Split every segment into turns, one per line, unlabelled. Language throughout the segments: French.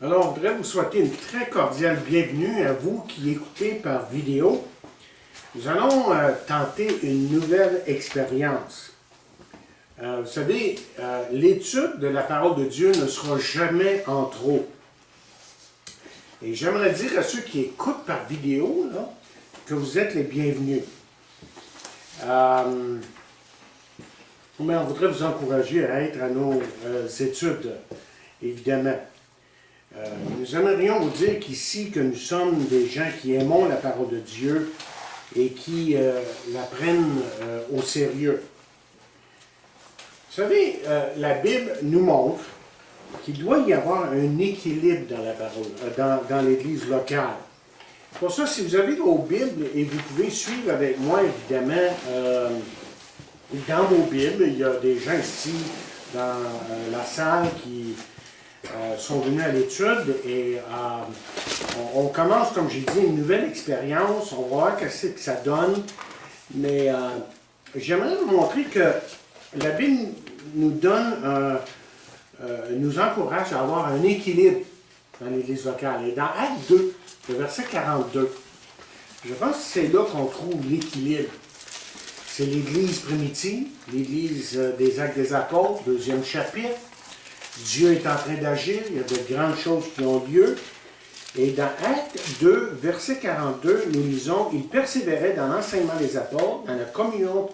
Alors, je voudrais vous souhaiter une très cordiale bienvenue à vous qui écoutez par vidéo. Nous allons tenter une nouvelle expérience. Vous savez, l'étude de la parole de Dieu ne sera jamais en trop. Et j'aimerais dire à ceux qui écoutent par vidéo là, que vous êtes les bienvenus. Mais on voudrait vous encourager à être à nos études, évidemment. Nous aimerions vous dire qu'ici, que nous sommes des gens qui aimons la parole de Dieu et qui la prennent au sérieux. Vous savez, la Bible nous montre qu'il doit y avoir un équilibre dans la parole, dans l'Église locale. Pour ça, si vous avez vos Bibles, et vous pouvez suivre avec moi, évidemment, dans vos Bibles, il y a des gens ici dans la salle qui sont venus à l'étude et on commence, comme j'ai dit, une nouvelle expérience. On va voir ce que ça donne. Mais j'aimerais vous montrer que la Bible nous donne, nous encourage à avoir un équilibre dans l'Église locale. Et dans Actes 2, le verset 42, je pense que c'est là qu'on trouve l'équilibre. C'est l'Église primitive, l'Église des Actes des Apôtres, deuxième chapitre. Dieu est en train d'agir, il y a de grandes choses qui ont lieu. Et dans Actes 2, verset 42, nous lisons « Il persévérait dans l'enseignement des apôtres, dans la communion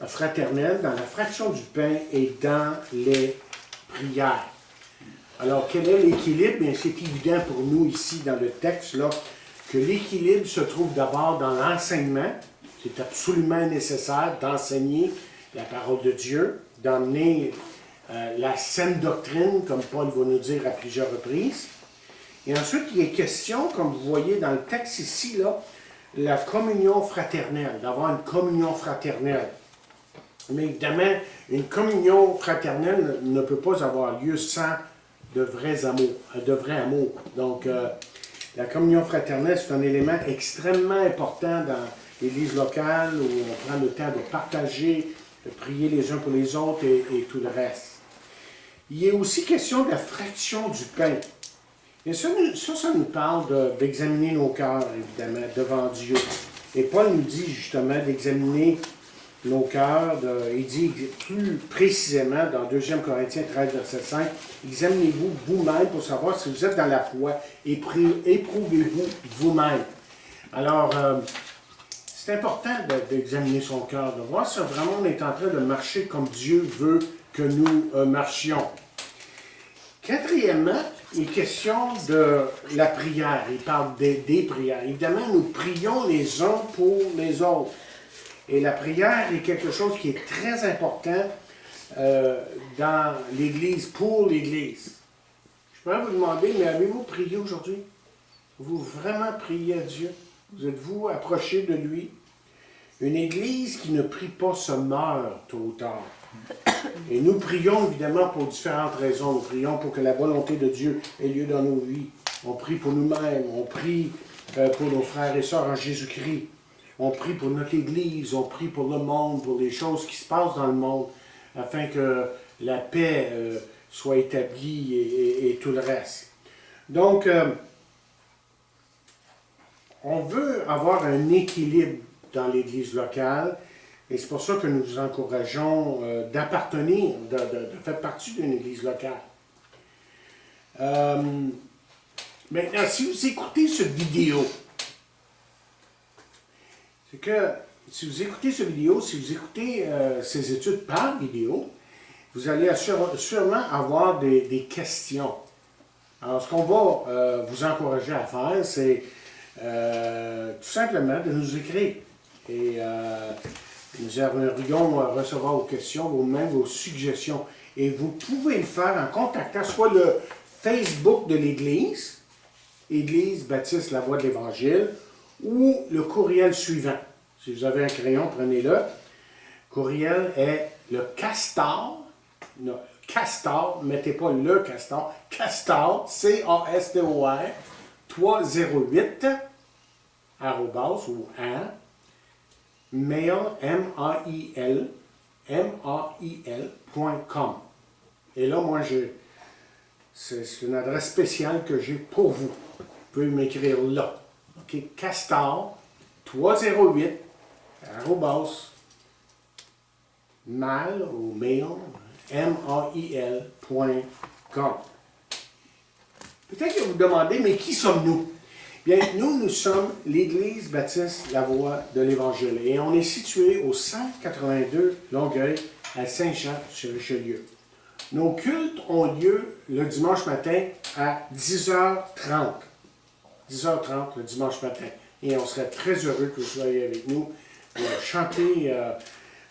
fraternelle, dans la fraction du pain et dans les prières. » Alors, quel est l'équilibre? Bien, c'est évident pour nous ici dans le texte là, que l'équilibre se trouve d'abord dans l'enseignement. C'est absolument nécessaire d'enseigner la parole de Dieu, d'emmener la saine doctrine, comme Paul va nous dire à plusieurs reprises. Et ensuite, il est question, comme vous voyez dans le texte ici, là, la communion fraternelle, d'avoir une communion fraternelle. Mais évidemment, une communion fraternelle ne peut pas avoir lieu sans de vrais amours. Donc, la communion fraternelle, c'est un élément extrêmement important dans l'Église locale où on prend le temps de partager, de prier les uns pour les autres et tout le reste. Il est aussi question de la fraction du pain. Et ça nous parle d'examiner nos cœurs, évidemment, devant Dieu. Et Paul nous dit justement d'examiner nos cœurs. Il dit plus précisément dans 2 Corinthiens 13, verset 5, « Examinez-vous vous-même pour savoir si vous êtes dans la foi. Éprouvez-vous vous-même. » Alors, c'est important d'examiner son cœur, de voir si vraiment on est en train de marcher comme Dieu veut que nous marchions. Quatrièmement, il est question de la prière. Il parle des prières. Évidemment, nous prions les uns pour les autres. Et la prière est quelque chose qui est très important dans l'Église, pour l'Église. Je pourrais vous demander, mais avez-vous prié aujourd'hui? Vous vraiment priez à Dieu? Vous êtes-vous approché de lui? Une Église qui ne prie pas se meurt tôt ou tard. Et nous prions évidemment pour différentes raisons. Nous prions pour que la volonté de Dieu ait lieu dans nos vies. On prie pour nous-mêmes. On prie pour nos frères et sœurs en Jésus-Christ. On prie pour notre Église. On prie pour le monde, pour les choses qui se passent dans le monde, afin que la paix soit établie et tout le reste. Donc, on veut avoir un équilibre dans l'Église locale. Et c'est pour ça que nous vous encourageons d'appartenir, de faire partie d'une église locale. Maintenant, si vous écoutez cette vidéo, c'est que si vous écoutez cette vidéo, si vous écoutez ces études par vidéo, vous allez sûrement avoir des questions. Alors, ce qu'on va vous encourager à faire, c'est tout simplement de nous écrire. Et nous aimerions recevoir vos questions, vos suggestions. Et vous pouvez le faire en contactant soit le Facebook de l'Église, Église Baptiste La Voix de l'Évangile, ou le courriel suivant. Si vous avez un crayon, prenez-le. Le courriel est le castor, mettez pas le castor, castor, C-A-S-T-O-R, 308, arrobas ou un, mail, mail.com. Et là, moi, C'est une adresse spéciale que j'ai pour vous. Vous pouvez m'écrire là. OK? Castor 308 arrobas mail ou mail mail.com. Peut-être que vous vous demandez, mais qui sommes-nous? Bien, nous sommes l'Église baptiste La Voie de l'Évangile et on est situé au 182 Longueuil à Saint-Jean-sur-Richelieu. Nos cultes ont lieu le dimanche matin à 10h30. 10h30 le dimanche matin. Et on serait très heureux que vous soyez avec nous pour chanter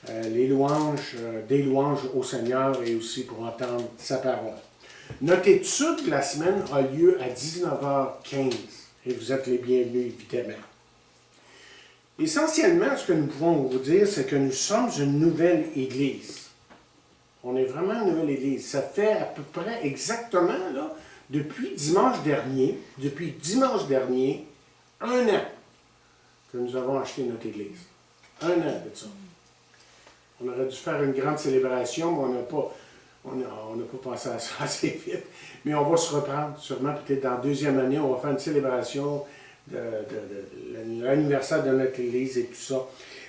les louanges, des louanges au Seigneur et aussi pour entendre sa parole. Notre étude de la semaine a lieu à 19h15 et vous êtes les bienvenus évidemment. Essentiellement, ce que nous pouvons vous dire, c'est que nous sommes une nouvelle Église. On est vraiment une nouvelle Église. Ça fait à peu près exactement, là, depuis dimanche dernier, un an que nous avons acheté notre Église. Un an de ça. On aurait dû faire une grande célébration, mais on n'a pas pensé à ça assez vite. Mais on va se reprendre, sûrement peut-être dans la deuxième année, on va faire une célébration de l'anniversaire de notre Église et tout ça.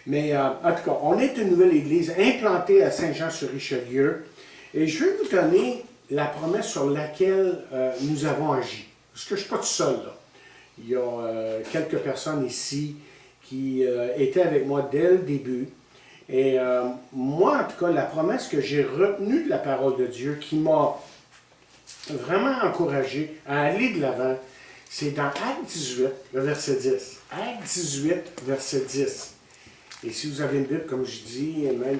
Mais en tout cas, on est une nouvelle Église implantée à Saint-Jean-sur-Richelieu. Et je vais vous donner la promesse sur laquelle nous avons agi. Parce que je ne suis pas tout seul, là. Il y a quelques personnes ici qui étaient avec moi dès le début. Et moi, en tout cas, la promesse que j'ai retenue de la parole de Dieu, qui m'a vraiment encouragé à aller de l'avant, c'est dans Acte 18, le verset 10. Acte 18, verset 10. Et si vous avez une Bible, comme je dis, et même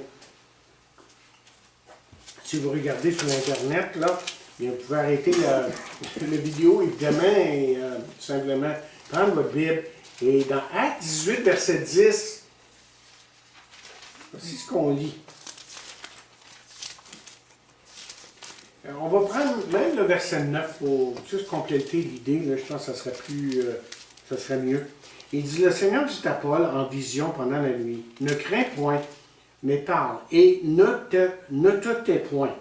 si vous regardez sur Internet, là, bien, vous pouvez arrêter la vidéo, évidemment, et tout simplement prendre votre Bible. Et dans Acte 18, verset 10, voici ce qu'on lit. Alors, on va prendre même le verset 9 pour juste compléter l'idée. Là, je pense que ça serait mieux. Il dit, le Seigneur dit à Paul en vision pendant la nuit, ne crains point, mais parle, et ne te tais point.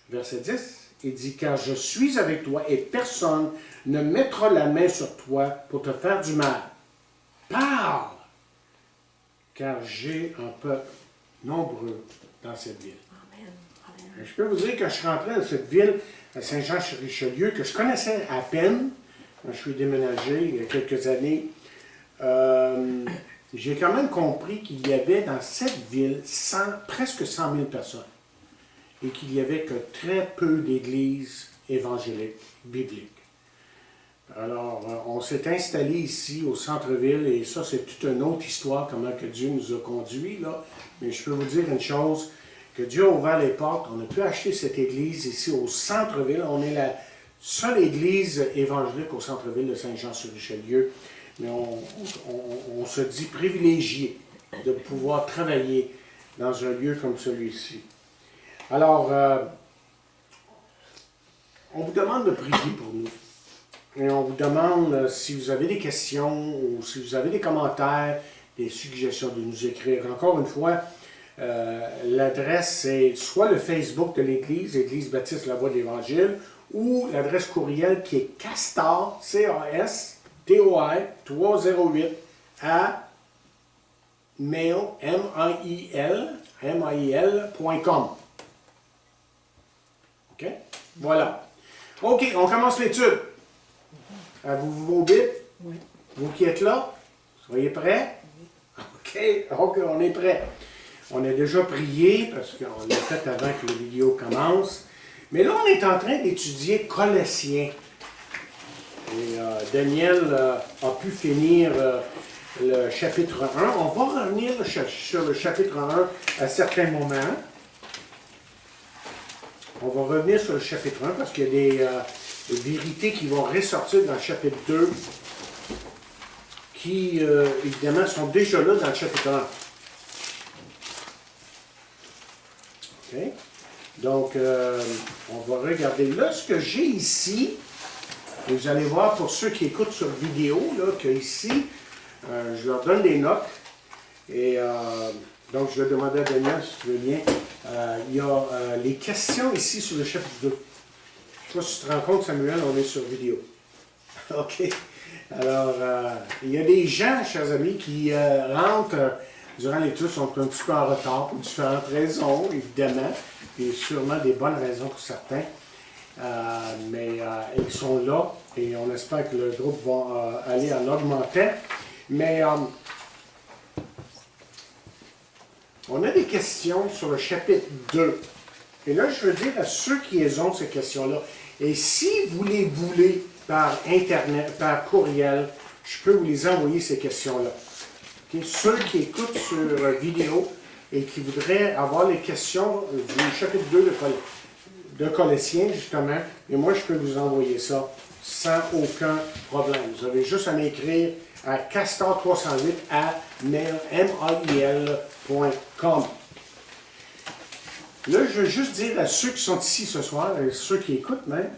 Verset 10, il dit, car je suis avec toi, et personne ne mettra la main sur toi pour te faire du mal. Parle, car j'ai un peuple nombreux dans cette ville. Amen. Amen. Je peux vous dire que je suis rentré dans cette ville, à Saint-Jean-sur-Richelieu, que je connaissais à peine, quand je suis déménagé il y a quelques années, j'ai quand même compris qu'il y avait dans cette ville presque 100 000 personnes et qu'il n'y avait que très peu d'églises évangéliques, bibliques. Alors, on s'est installé ici au centre-ville et ça, c'est toute une autre histoire, comment que Dieu nous a conduits, là. Mais je peux vous dire une chose, que Dieu a ouvert les portes, on a pu acheter cette église ici au centre-ville. On est la seule église évangélique au centre-ville de Saint-Jean-sur-Richelieu. Mais on se dit privilégié de pouvoir travailler dans un lieu comme celui-ci. Alors, on vous demande de prier pour nous. Et on vous demande si vous avez des questions ou si vous avez des commentaires, des suggestions de nous écrire. Encore une fois, l'adresse c'est soit le Facebook de l'Église, Église baptiste La Voie de l'Évangile, ou l'adresse courriel qui est castor, C-A-S-T-O-R 308 à mail.com. OK? Voilà. OK, on commence l'étude. Avez-vous vos Bibles? Oui. Vous qui êtes là, soyez prêts? Oui. OK, on est prêts. On a déjà prié parce qu'on l'a fait avant que la vidéo commence. Mais là, on est en train d'étudier Colossiens. Et Daniel a pu finir le chapitre 1. On va revenir sur le chapitre 1 à certains moments. On va revenir sur le chapitre 1 parce qu'il y a des vérités qui vont ressortir dans le chapitre 2 qui, évidemment, sont déjà là dans le chapitre 1. OK? Donc, on va regarder. Là, ce que j'ai ici, et vous allez voir pour ceux qui écoutent sur vidéo, là, que ici, je leur donne des notes. Et Donc, je vais demander à Daniel, si tu veux bien. Il y a les questions ici sur le chapitre 2. Je ne sais pas si tu te rends compte, Samuel, on est sur vidéo. OK. Alors, il y a des gens, chers amis, qui rentrent durant l'étude, sont un petit peu en retard pour différentes raisons, évidemment, et sûrement des bonnes raisons pour certains. Mais ils sont là et on espère que le groupe va aller en augmentant. Mais on a des questions sur le chapitre 2. Et là, je veux dire à ceux qui ont ces questions-là, et si vous les voulez par Internet, par courriel, je peux vous les envoyer, ces questions-là. Okay? Ceux qui écoutent sur vidéo et qui voudraient avoir les questions du chapitre 2 de Colossiens, justement, et moi, je peux vous envoyer ça sans aucun problème. Vous avez juste à m'écrire à castor308 à mail.com. Là, je veux juste dire à ceux qui sont ici ce soir, et ceux qui écoutent même,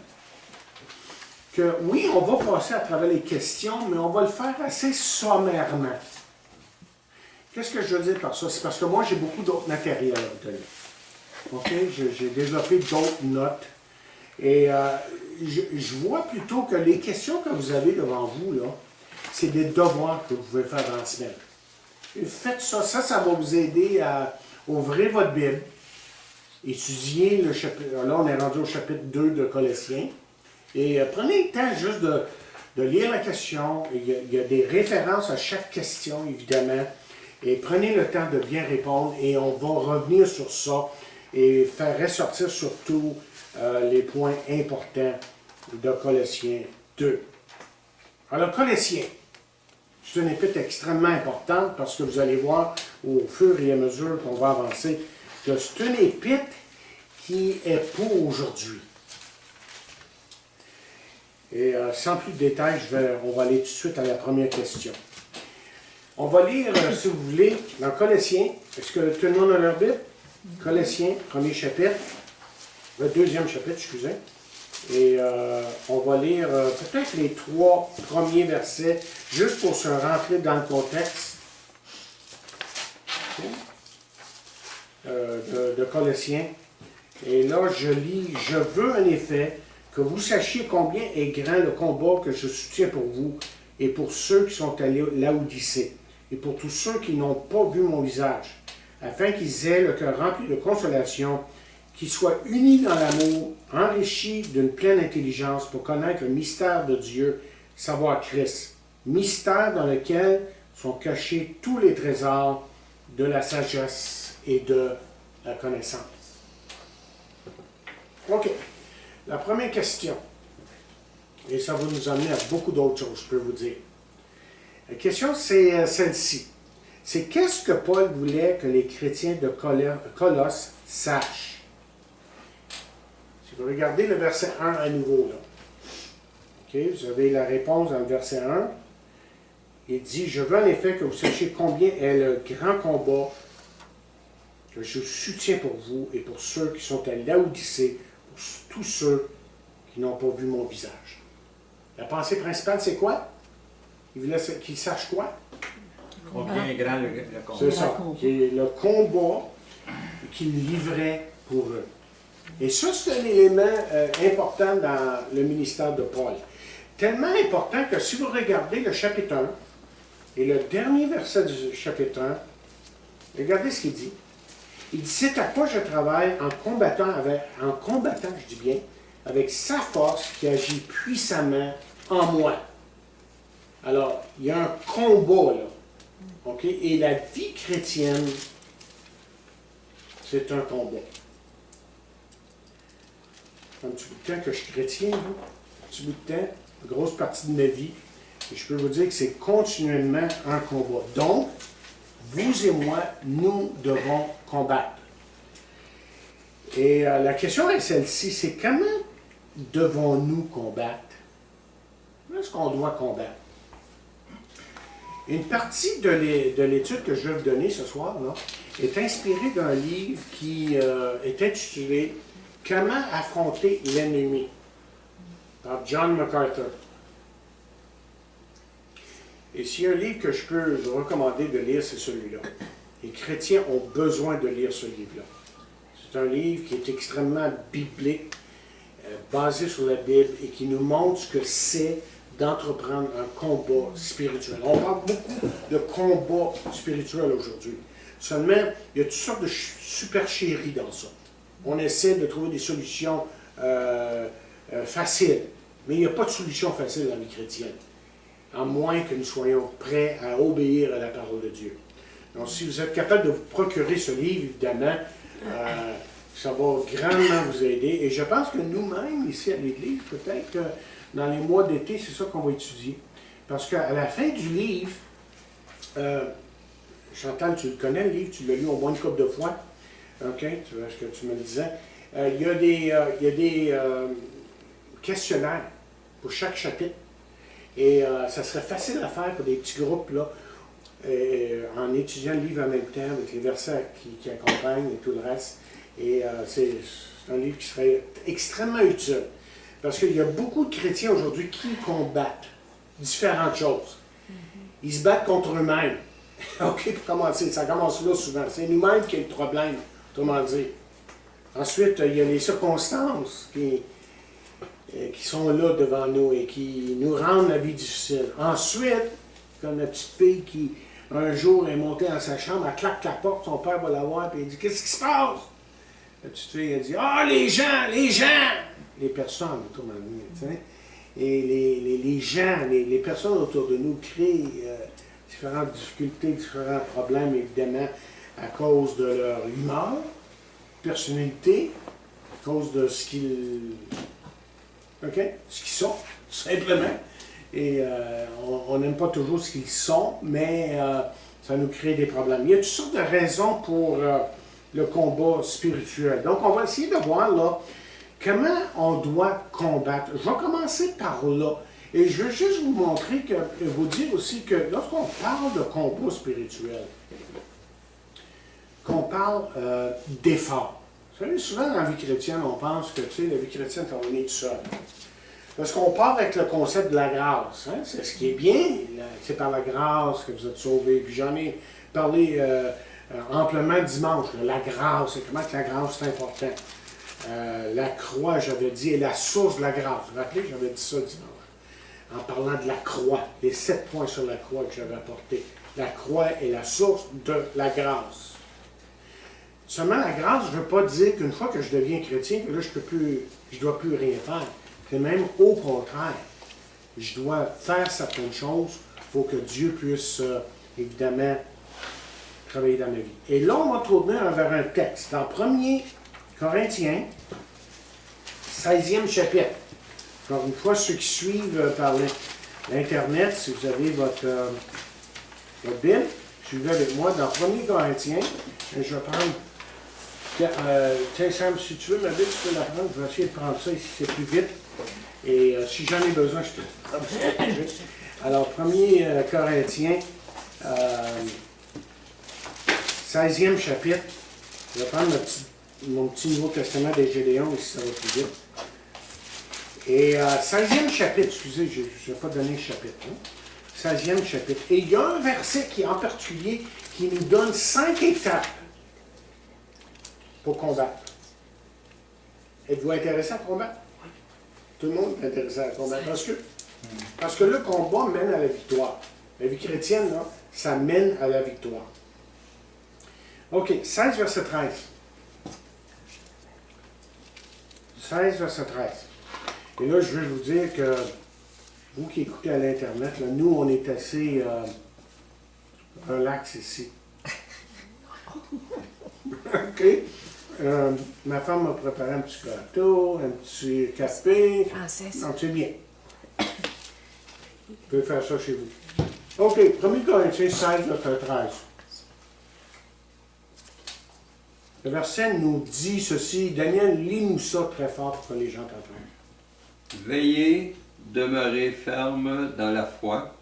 que oui, on va passer à travers les questions, mais on va le faire assez sommairement. Qu'est-ce que je veux dire par ça? C'est parce que moi, j'ai beaucoup d'autres matériels à obtenir. OK? J'ai développé d'autres notes. Et je vois plutôt que les questions que vous avez devant vous, là, c'est des devoirs que vous pouvez faire dans la semaine. Et faites ça. Ça va vous aider à ouvrir votre Bible, étudier le chapitre. Là, on est rendu au chapitre 2 de Colossiens. Et prenez le temps juste de lire la question. Il y a des références à chaque question, évidemment. Et prenez le temps de bien répondre et on va revenir sur ça et faire ressortir surtout les points importants de Colossiens 2. Alors, Colossiens, c'est une épître extrêmement importante parce que vous allez voir au fur et à mesure qu'on va avancer que c'est une épître qui est pour aujourd'hui. Et sans plus de détails, on va aller tout de suite à la première question. On va lire, si vous voulez, dans Colossiens. Est-ce que tout le monde a leur Bible? Colossiens, premier chapitre. Le deuxième chapitre, excusez. Et on va lire peut-être les 3 premiers versets, juste pour se rentrer dans le contexte de Colossiens. Et là, je lis, « Je veux en effet que vous sachiez combien est grand le combat que je soutiens pour vous et pour ceux qui sont à Laodicée, et pour tous ceux qui n'ont pas vu mon visage, afin qu'ils aient le cœur rempli de consolation, qu'ils soient unis dans l'amour, enrichis d'une pleine intelligence pour connaître le mystère de Dieu, savoir Christ, mystère dans lequel sont cachés tous les trésors de la sagesse et de la connaissance. » OK. La première question, et ça va nous amener à beaucoup d'autres choses, je peux vous dire. La question, c'est celle-ci. C'est qu'est-ce que Paul voulait que les chrétiens de Colosse sachent? Si vous regardez le verset 1 à nouveau, là. OK, vous avez la réponse dans le verset 1. Il dit, « Je veux en effet que vous sachiez combien est le grand combat que je soutiens pour vous et pour ceux qui sont à Laodicée, pour tous ceux qui n'ont pas vu mon visage. » La pensée principale, c'est quoi? Il voulait qu'ils sachent quoi?
Combien est grand le combat?
C'est ça, qui est le combat qu'il livrait pour eux. Et ça, c'est un élément important dans le ministère de Paul. Tellement important que si vous regardez le chapitre 1 et le dernier verset du chapitre 1, regardez ce qu'il dit. Il dit, « C'est à quoi je travaille en combattant, je dis bien, avec sa force qui agit puissamment en moi. » Alors, il y a un combat, là. OK? Et la vie chrétienne, c'est un combat. Ça fait un petit bout de temps que je suis chrétien, un petit bout de temps, une grosse partie de ma vie. Et je peux vous dire que c'est continuellement un combat. Donc, vous et moi, nous devons combattre. Et la question est celle-ci, c'est comment devons-nous combattre? Comment est-ce qu'on doit combattre? Une partie de l'étude que je vais vous donner ce soir là, est inspirée d'un livre qui est intitulé « Comment affronter l'ennemi » par John MacArthur. Et s'il y a un livre que je peux vous recommander de lire, c'est celui-là. Les chrétiens ont besoin de lire ce livre-là. C'est un livre qui est extrêmement biblique, basé sur la Bible et qui nous montre ce que c'est d'entreprendre un combat spirituel. On parle beaucoup de combat spirituel aujourd'hui. Seulement, il y a toutes sortes de supercheries dans ça. On essaie de trouver des solutions faciles, mais il n'y a pas de solution facile dans la vie chrétienne, à moins que nous soyons prêts à obéir à la parole de Dieu. Donc, si vous êtes capable de vous procurer ce livre, évidemment, ça va grandement vous aider. Et je pense que nous-mêmes, ici à l'Église, peut-être que dans les mois d'été, c'est ça qu'on va étudier. Parce qu'à la fin du livre, Chantal, tu le connais, le livre, tu l'as lu au moins une couple de fois. OK, tu vois ce que tu me disais. Il y a des questionnaires pour chaque chapitre. Et ça serait facile à faire pour des petits groupes, là, en étudiant le livre en même temps, avec les versets qui accompagnent et tout le reste. Et c'est un livre qui serait extrêmement utile. Parce qu'il y a beaucoup de chrétiens aujourd'hui qui combattent différentes choses. Ils se battent contre eux-mêmes. OK, pour commencer, ça commence là souvent. C'est nous-mêmes qui avons le problème, autrement dit. Ensuite, il y a les circonstances qui sont là devant nous et qui nous rendent la vie difficile. Ensuite, comme la petite fille qui, un jour, est montée dans sa chambre, elle claque la porte, son père va la voir, puis elle dit « Qu'est-ce qui se passe? » La petite fille, elle dit « Ah, les gens! Les personnes autour de nous, tu sais. Et les gens, les personnes autour de nous créent différentes difficultés, différents problèmes, évidemment, à cause de leur humeur, personnalité, à cause de ce qu'ils sont, tout simplement. Et on n'aime pas toujours ce qu'ils sont, mais ça nous crée des problèmes. Il y a toutes sortes de raisons pour le combat spirituel. Donc, on va essayer de voir là comment on doit combattre. Je vais commencer par là. Et je veux juste vous montrer, vous dire aussi que lorsqu'on parle de combat spirituel, qu'on parle d'effort. Vous savez, souvent dans la vie chrétienne, on pense que la vie chrétienne, ça va venir tout seul. Parce qu'on part avec le concept de la grâce. Hein? C'est ce qui est bien, c'est par la grâce que vous êtes sauvés. Puis j'en ai parlé amplement dimanche. La grâce, et comment que la grâce c'est important. La croix, j'avais dit, est la source de la grâce. Vous vous rappelez, j'avais dit ça dimanche. En parlant de la croix, les 7 points sur la croix que j'avais apportés. La croix est la source de la grâce. Seulement la grâce, je ne veux pas dire qu'une fois que je deviens chrétien, que là, je ne dois plus rien faire. C'est même au contraire. Je dois faire certaines choses pour que Dieu puisse, évidemment, travailler dans ma vie. Et là, on va tourner vers un texte. Dans 1er Corinthiens, 16e chapitre. Encore une fois, ceux qui suivent par l'Internet, si vous avez votre Bible, suivez avec moi dans 1er Corinthiens. Et je vais prendre... tiens, Sam, si tu veux ma Bible, tu peux la prendre. Je vais essayer de prendre ça ici, c'est plus vite. Et si j'en ai besoin, je te... Alors, 1er Corinthiens, 16e chapitre. Je vais prendre mon petit Nouveau Testament des Gédéons, ici ça va plus vite. Et 16e chapitre, excusez, je n'ai pas donné le chapitre. Hein? 16e chapitre. Et il y a un verset qui, en particulier, qui nous donne 5 étapes pour combattre. Êtes-vous intéressé à combattre? Tout le monde est intéressé à combattre. Parce que le combat mène à la victoire. La vie chrétienne, là, ça mène à la victoire. OK, 16, verset 13. 16, verset 13. Et là, je veux vous dire que vous qui écoutez à l'Internet, là, nous, on est assez relax ici. OK? Ma femme m'a préparé un petit gâteau, un petit café. Donc, c'est bien. Vous pouvez faire ça chez vous. OK, 1er Corinthiens 16, verset 13. Le verset nous dit ceci. Daniel, lis-nous ça très fort pour que les gens t'entendent.
Veillez, demeurez fermes dans la foi,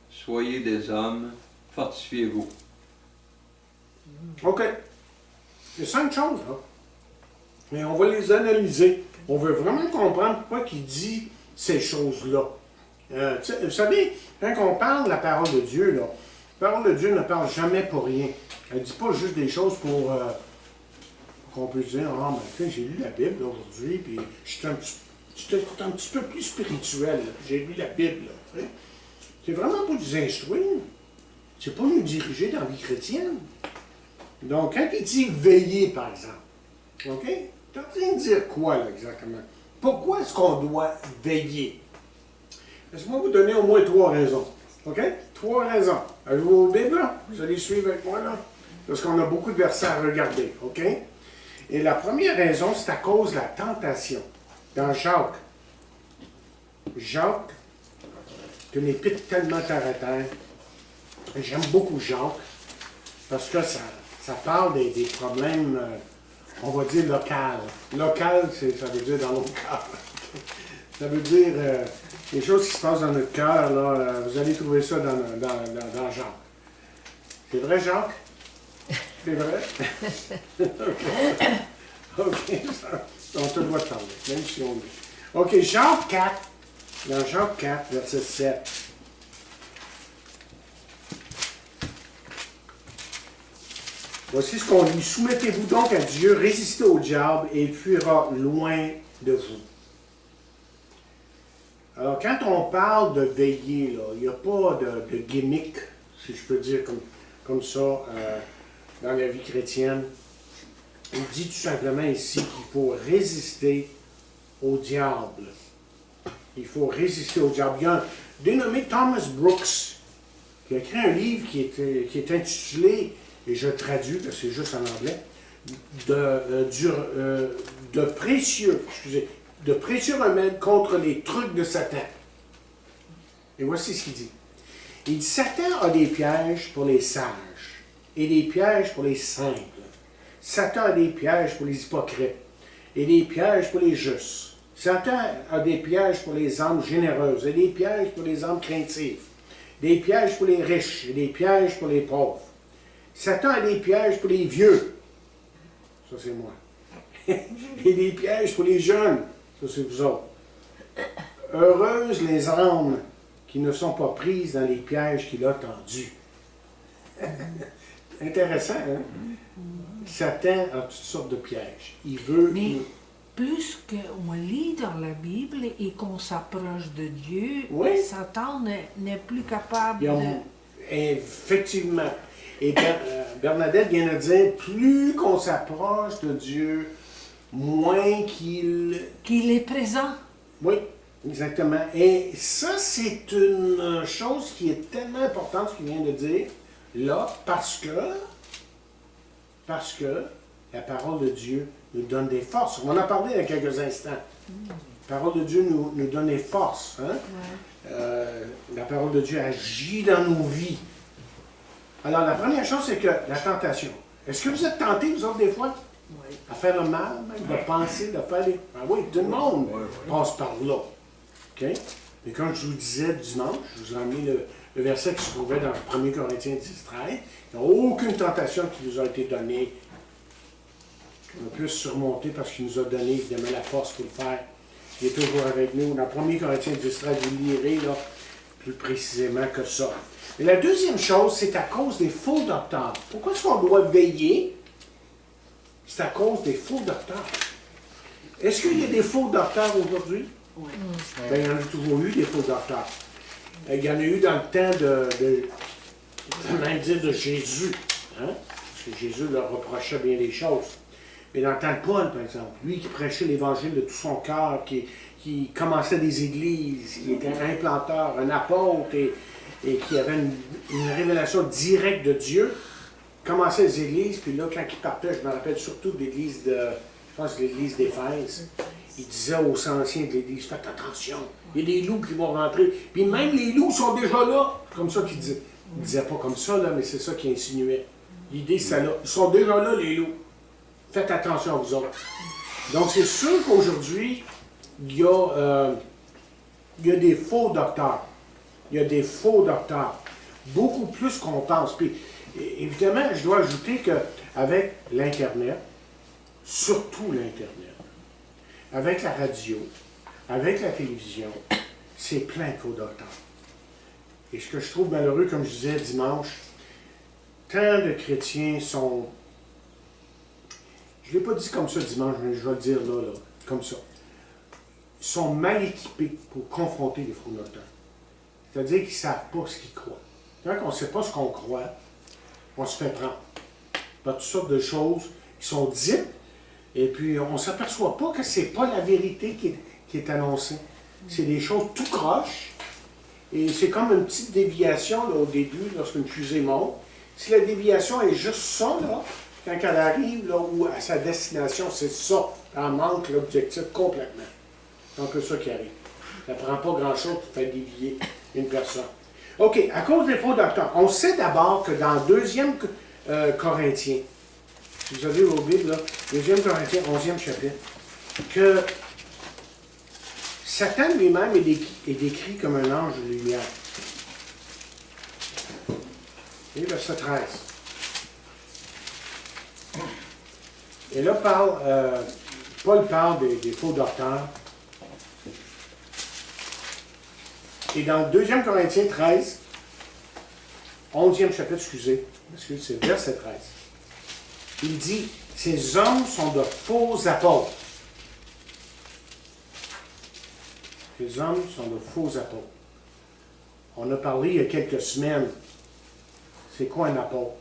soyez des hommes, fortifiez-vous.
OK. Il y a 5 choses, là. Mais on va les analyser. On veut vraiment comprendre pourquoi il dit ces choses-là. Vous savez, quand on parle de la parole de Dieu, là, La parole de Dieu ne parle jamais pour rien. Elle ne dit pas juste des choses pour qu'on puisse dire, ah, mais j'ai lu la Bible aujourd'hui, puis j'étais un petit peu plus spirituel. J'ai lu la Bible. Là, c'est vraiment pour nous instruire. C'est pas nous diriger dans la vie chrétienne. Donc, quand il dit veiller, par exemple, OK? Tu es en train de dire quoi, là, exactement? Pourquoi est-ce qu'on doit veiller? Laissez-moi vous donner au moins 3 raisons. OK? 3 raisons. Avez-vous vos Bibles, là? Vous allez suivre avec moi, là? Parce qu'on a beaucoup de versets à regarder. OK? Et la première raison, c'est à cause de la tentation. Dans Jacques. Jacques, c'est une épître tellement terre à terre. J'aime beaucoup Jacques, parce que ça parle des problèmes, on va dire, locaux. Local, ça veut dire dans notre cœur. Ça veut dire les choses qui se passent dans notre cœur, là, vous allez trouver ça dans Jacques. C'est vrai, Jacques? C'est vrai? OK, on te doit te parler, même si on dit. OK, Jacques 4, dans Jacques 4, verset 7. Voici ce qu'on lit. Soumettez-vous donc à Dieu, résistez au diable et il fuira loin de vous. Alors, quand on parle de veiller, là, il n'y a pas de gimmick, si je peux dire comme ça, dans la vie chrétienne. Il dit tout simplement ici qu'il faut résister au diable. Il faut résister au diable. Il y a un dénommé Thomas Brooks qui a écrit un livre qui est intitulé, et je traduis, parce que c'est juste en anglais, de précieux remèdes contre les trucs de Satan. Et voici ce qu'il dit. Il dit, Satan a des pièges pour les sages et des pièges pour les simples. Satan a des pièges pour les hypocrites et des pièges pour les justes. Satan a des pièges pour les âmes généreuses et des pièges pour les âmes craintives. Des pièges pour les riches et des pièges pour les pauvres. Satan a des pièges pour les vieux. Ça, c'est moi. Et des pièges pour les jeunes. Ça, c'est vous autres. Heureuses les âmes qui ne sont pas prises dans les pièges qu'il a tendus. Intéressant, hein? Satan a toutes sortes de pièges. Il veut...
Mais plus qu'on lit dans la Bible et qu'on s'approche de Dieu,
oui.
Satan n'est plus capable de...
Effectivement. Et Bernadette vient de dire, plus qu'on s'approche de Dieu, moins qu'il
est présent.
Oui, exactement. Et ça, c'est une chose qui est tellement importante, ce qu'il vient de dire, là, parce que la parole de Dieu nous donne des forces. On en a parlé il y a quelques instants. La parole de Dieu nous donne des forces. Hein? Ouais. La parole de Dieu agit dans nos vies. Alors, la première chose, c'est que la tentation. Est-ce que vous êtes tentés, vous autres, des fois, à faire le mal, même, de penser, de faire les... Ah oui, tout le monde passe par là. OK? Mais comme je vous disais dimanche, je vous ai amené le verset qui se trouvait dans 1 Corinthiens 10, 13. Il n'y a aucune tentation qui nous a été donnée qu'on puisse surmonter parce qu'il nous a donné, évidemment, la force pour le faire. Il est toujours avec nous. Dans 1 Corinthiens 10, 13, vous lirez là, plus précisément que ça. Et la deuxième chose, c'est à cause des faux docteurs. Pourquoi est-ce qu'on doit veiller? C'est à cause des faux docteurs. Est-ce qu'il y a des faux docteurs aujourd'hui? Oui. Bien, il y en a toujours eu, des faux docteurs. Il y en a eu dans le temps de Jésus. Hein? Parce que Jésus leur reprochait bien des choses. Mais dans le temps de Paul, par exemple, lui qui prêchait l'Évangile de tout son cœur, qui commençait des églises, qui était un implanteur, un apôtre, et qui avait une révélation directe de Dieu, commençait les églises, puis là, quand il partait, je me rappelle surtout de l'église je pense l'église d'Éphèse, il disait aux anciens de l'église, faites attention, il y a des loups qui vont rentrer, puis même les loups sont déjà là, comme ça qu'il disait. Il ne disait pas comme ça, là, mais c'est ça qu'il insinuait. L'idée, c'est là, ils sont déjà là, les loups. Faites attention à vous autres. Donc, c'est sûr qu'aujourd'hui, il y a des faux docteurs. Il y a des faux docteurs. Beaucoup plus qu'on pense. Puis, évidemment, je dois ajouter qu'avec l'Internet, surtout l'Internet, avec la radio, avec la télévision, c'est plein de faux docteurs. Et ce que je trouve malheureux, comme je disais dimanche, tant de chrétiens sont... Je ne l'ai pas dit comme ça dimanche, mais je vais le dire là, comme ça. Sont mal équipés pour confronter les faux docteurs. C'est-à-dire qu'ils ne savent pas ce qu'ils croient. Quand on ne sait pas ce qu'on croit, on se fait prendre. Il y a toutes sortes de choses qui sont dites, et puis on ne s'aperçoit pas que ce n'est pas la vérité qui est annoncée. C'est des choses tout croche, et c'est comme une petite déviation là, au début, lorsqu'une fusée monte. Si la déviation est juste ça, là, quand elle arrive là, où à sa destination, c'est ça, elle manque l'objectif complètement. Donc, c'est ça qui arrive. Ça ne prend pas grand-chose pour faire dévier une personne. OK, à cause des faux docteurs, on sait d'abord que dans 2 Corinthiens, si vous avez vos Bibles, là, 2 Corinthiens, 11e chapitre, que Satan lui-même est décrit comme un ange de lumière. Et verset 13. Et là, Paul parle des faux docteurs. Et dans 2 Corinthiens 13, 11e chapitre, c'est verset 13, il dit, ces hommes sont de faux apôtres. Ces hommes sont de faux apôtres. On a parlé il y a quelques semaines, c'est quoi un apôtre?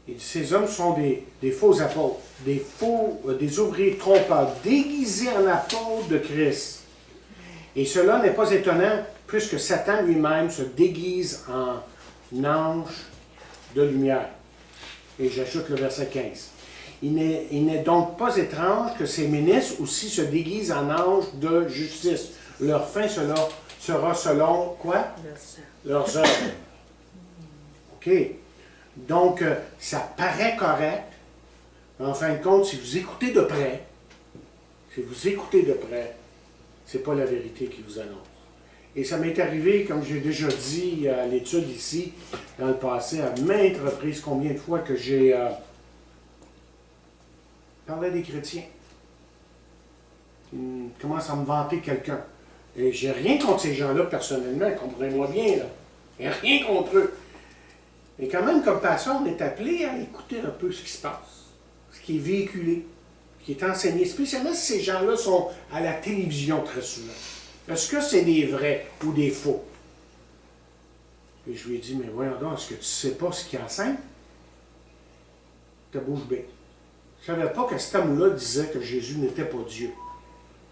Et ces hommes sont des faux apôtres, des ouvriers trompeurs, déguisés en apôtres de Christ. Et cela n'est pas étonnant, puisque Satan lui-même se déguise en ange de lumière. Et j'ajoute le verset 15. Il n'est donc pas étrange que ces ministres aussi se déguisent en anges de justice. Leur fin sera selon quoi? Leurs œuvres. OK. Donc, ça paraît correct. En fin de compte, si vous écoutez de près, c'est pas la vérité qui vous annonce. Et ça m'est arrivé, comme j'ai déjà dit à l'étude ici, dans le passé, à maintes reprises, combien de fois que j'ai parlé des chrétiens. Ils commencent à me vanter quelqu'un. Et j'ai rien contre ces gens-là personnellement, comprenez-moi bien, là. J'ai rien contre eux. Mais quand même, comme pasteur, on est appelé à écouter un peu ce qui se passe, ce qui est véhiculé, ce qui est enseigné, spécialement si ces gens-là sont à la télévision très souvent. Est-ce que c'est des vrais ou des faux? Et je lui ai dit, mais voyons donc, est-ce que tu ne sais pas ce qu'ils enseignent? Ta bouche bée. Je ne savais pas que cet homme-là disait que Jésus n'était pas Dieu.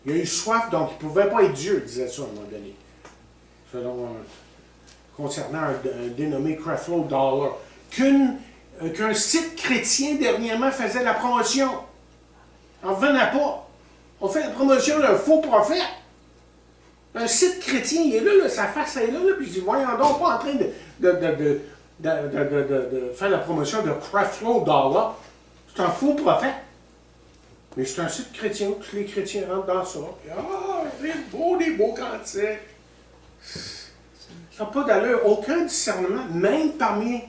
Il a eu soif, donc il ne pouvait pas être Dieu, il disait ça à un moment donné. Selon concernant un dénommé Creflo Dollar, qu'un site chrétien dernièrement faisait la promotion. On ne revenait pas. On fait la promotion d'un faux prophète. Un site chrétien, il est là, sa face est là, puis je dis, voyons donc, pas en train de faire la promotion de Creflo Dollar. C'est un faux prophète. Mais c'est un site chrétien où tous les chrétiens rentrent dans ça. Puis, des beaux cantiques. Ça n'a pas d'allure, aucun discernement, même parmi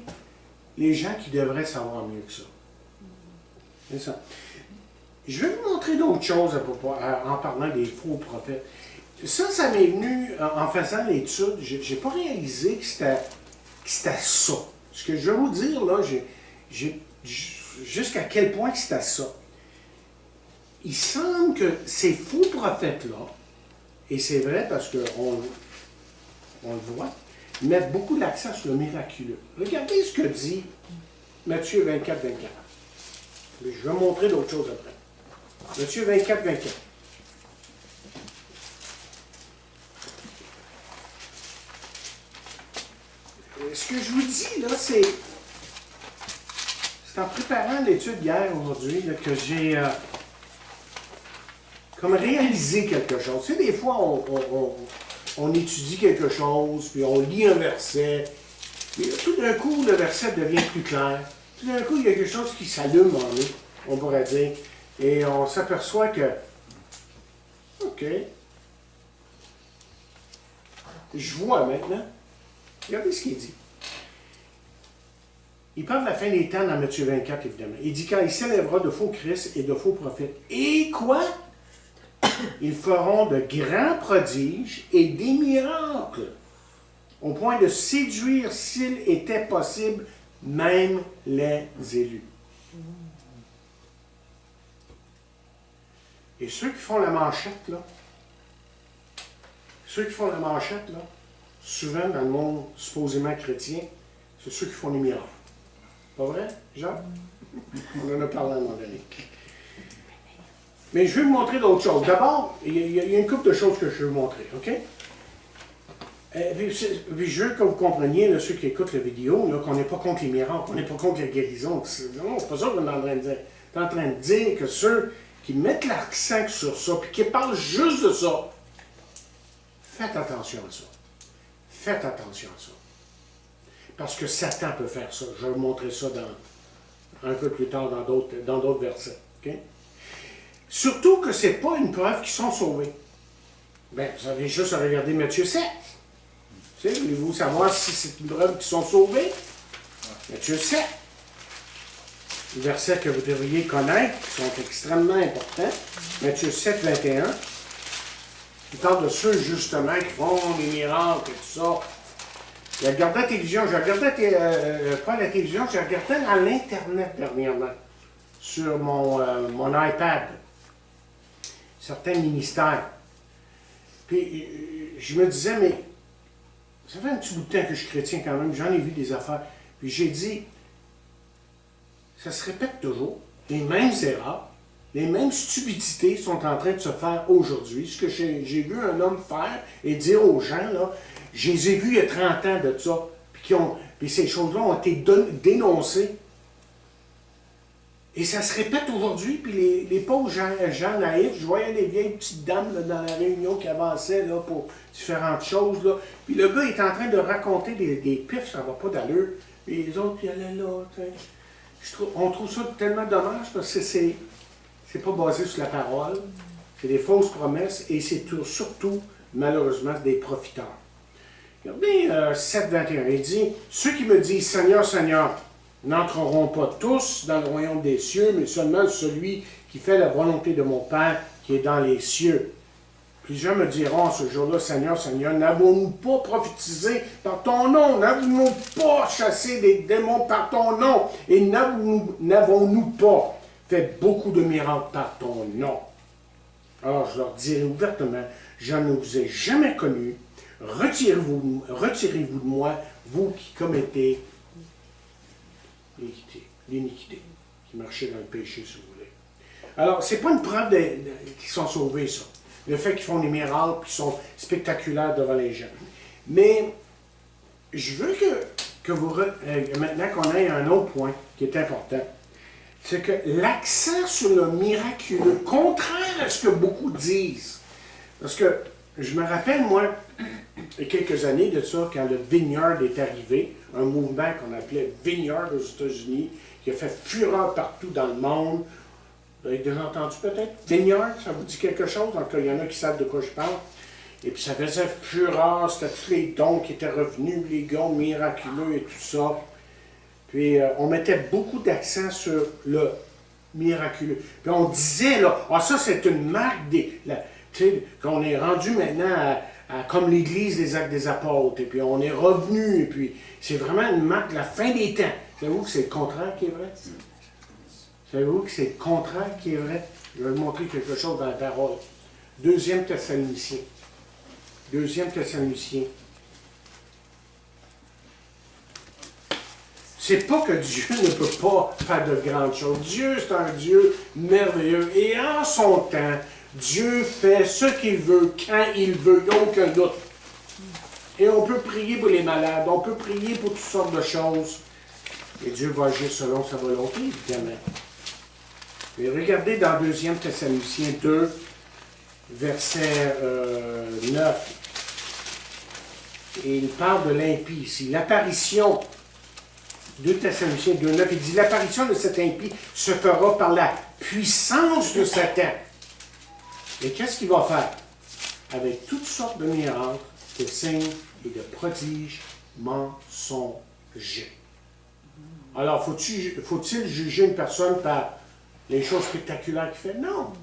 les gens qui devraient savoir mieux que ça. C'est ça. Je vais vous montrer d'autres choses en parlant des faux prophètes. Ça m'est venu en faisant l'étude. Je n'ai pas réalisé que c'était ça. Ce que je vais vous dire, là, jusqu'à quel point c'était ça. Il semble que ces faux prophètes-là, et c'est vrai parce qu'on le voit, mettent beaucoup l'accent sur le miraculeux. Regardez ce que dit Matthieu 24, 24. Je vais montrer d'autres choses après. Matthieu 24, 24. Ce que je vous dis, là, c'est en préparant l'étude hier, aujourd'hui, là, que j'ai comme réalisé quelque chose. Tu sais, des fois, on étudie quelque chose, puis on lit un verset, puis tout d'un coup, le verset devient plus clair. Tout d'un coup, il y a quelque chose qui s'allume en nous, on pourrait dire, et on s'aperçoit que, OK, je vois maintenant. Regardez ce qu'il dit. Il parle de la fin des temps dans Matthieu 24, évidemment. Il dit, quand il s'élèvera de faux Christ et de faux prophètes. Et quoi? ils feront de grands prodiges et des miracles, au point de séduire, s'il était possible, même les élus. Et ceux qui font la manchette, là, souvent dans le monde supposément chrétien, c'est ceux qui font les miracles. Pas vrai, Jean? On en a parlé à un moment donné. Mais je vais vous montrer d'autres choses. D'abord, il y a une couple de choses que je vais vous montrer, OK? Puis je veux que vous compreniez, là, ceux qui écoutent la vidéo, là, qu'on n'est pas contre les miracles, on n'est pas contre la guérison. Non, c'est pas ça qu'on est en train de dire. On est en train de dire que ceux qui mettent l'accent sur ça, puis qui parlent juste de ça, faites attention à ça. Faites attention à ça. Parce que Satan peut faire ça. Je vais vous montrer ça un peu plus tard dans d'autres versets. Okay? Surtout que ce n'est pas une preuve qu'ils sont sauvés. Bien, vous avez juste à regarder Matthieu 7. Voulez-vous savoir si c'est une preuve qu'ils sont sauvés? Matthieu 7. Versets que vous devriez connaître, qui sont extrêmement importants. Matthieu 7, 21. Il parle de ceux, justement, qui font des miracles et tout ça. J'ai regardé la télévision, pas à la télévision, j'ai regardé à l'Internet dernièrement, sur mon iPad, certains ministères. Puis je me disais, mais ça fait un petit bout de temps que je suis chrétien quand même, j'en ai vu des affaires. Puis j'ai dit, ça se répète toujours, les mêmes erreurs, les mêmes stupidités sont en train de se faire aujourd'hui. Ce que j'ai vu un homme faire et dire aux gens, là, je les ai vus il y a 30 ans de ça, puis ces choses-là ont été dénoncées. Et ça se répète aujourd'hui, puis les pauvres gens naïfs, je voyais des vieilles petites dames là, dans la réunion qui avançaient là, pour différentes choses. Là. Puis le gars est en train de raconter des pifs, ça va pas d'allure. Puis les autres, ils allaient là. On trouve ça tellement dommage parce que c'est pas basé sur la parole, c'est des fausses promesses et c'est surtout, malheureusement, des profiteurs. Regardez 7.21, il dit « Ceux qui me disent Seigneur, Seigneur, n'entreront pas tous dans le royaume des cieux, mais seulement celui qui fait la volonté de mon Père qui est dans les cieux. Plusieurs me diront ce jour-là, Seigneur, Seigneur, n'avons-nous pas prophétisé par ton nom? N'avons-nous pas chassé des démons par ton nom? Et n'avons-nous pas fait beaucoup de miracles par ton nom? Alors je leur dirai ouvertement, je ne vous ai jamais connu. Retirez-vous de moi, vous qui commettez l'iniquité, qui marchez dans le péché, si vous voulez. Alors, c'est pas une preuve qu'ils sont sauvés, ça. Le fait qu'ils font des miracles, qu'ils sont spectaculaires devant les gens. Mais, je veux que vous... maintenant qu'on ait un autre point qui est important, c'est que l'accent sur le miraculeux, contraire à ce que beaucoup disent, parce que je me rappelle, moi, il y a quelques années de ça, quand le Vineyard est arrivé, un mouvement qu'on appelait Vineyard aux États-Unis, qui a fait fureur partout dans le monde. Vous avez déjà entendu peut-être? Vineyard, ça vous dit quelque chose? Donc, il y en a qui savent de quoi je parle. Et puis, ça faisait fureur, c'était tous les dons qui étaient revenus, les gars miraculeux et tout ça. Puis, on mettait beaucoup d'accent sur le miraculeux. Puis, on disait, là, ah, ça, c'est une marque des... qu'on est rendu maintenant comme l'Église des Actes des Apôtres, et puis on est revenu, et puis c'est vraiment une marque de la fin des temps. Savez-vous que c'est le contraire qui est vrai? Savez-vous que c'est le contraire qui est vrai? Je vais vous montrer quelque chose dans la parole. 2 Thessaloniciens. 2 Thessaloniciens. C'est pas que Dieu ne peut pas faire de grandes choses. Dieu, c'est un Dieu merveilleux. Et en son temps, Dieu fait ce qu'il veut, quand il veut, il n'y a aucun doute. Et on peut prier pour les malades, on peut prier pour toutes sortes de choses. Et Dieu va agir selon sa volonté, évidemment. Mais regardez dans 2 Thessaloniciens 2, verset 9. Et il parle de l'impie ici. L'apparition, 2 Thessaloniciens 2, 9, il dit « L'apparition de cet impie se fera par la puissance de Satan. » Et qu'est-ce qu'il va faire? Avec toutes sortes de miracles, de signes et de prodiges mensongers. Alors, faut-il juger une personne par les choses spectaculaires qu'il fait? Non.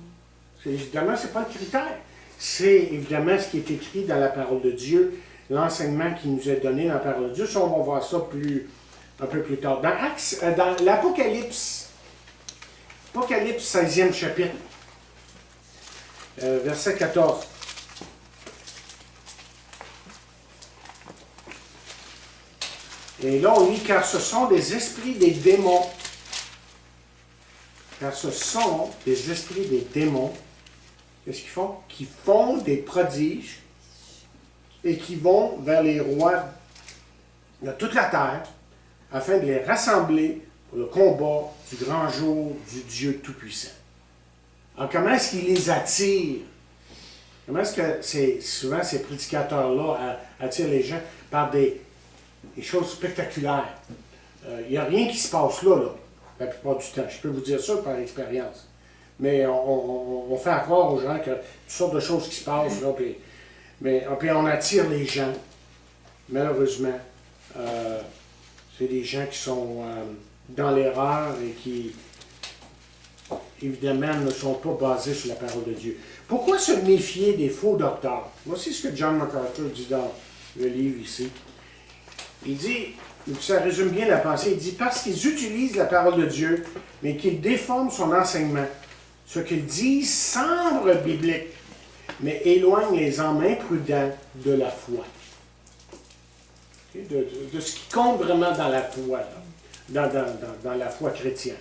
Évidemment, ce n'est pas le critère. C'est évidemment ce qui est écrit dans la parole de Dieu, l'enseignement qui nous est donné dans la parole de Dieu. Ça, on va voir ça un peu plus tard. Dans l'Apocalypse, Apocalypse 16e chapitre, verset 14. Et là, on lit, car ce sont des esprits des démons. Car ce sont des esprits des démons. Qu'est-ce qu'ils font? Qui font des prodiges et qui vont vers les rois de toute la terre afin de les rassembler pour le combat du grand jour du Dieu Tout-Puissant. Alors, comment est-ce qu'il les attire? Comment est-ce que souvent ces prédicateurs-là attirent les gens par des choses spectaculaires? Il n'y a rien qui se passe là, la plupart du temps. Je peux vous dire ça par expérience. Mais on fait croire aux gens que toutes sortes de choses qui se passent, là, puis on attire les gens. Malheureusement, c'est des gens qui sont dans l'erreur et qui, évidemment, ne sont pas basés sur la parole de Dieu. Pourquoi se méfier des faux docteurs? Voici ce que John MacArthur dit dans le livre ici. Il dit, ça résume bien la pensée, il dit, parce qu'ils utilisent la parole de Dieu, mais qu'ils déforment son enseignement. Ce qu'ils disent semble biblique, mais éloigne les hommes imprudents de la foi. De ce qui compte vraiment dans la foi, là, dans la foi chrétienne.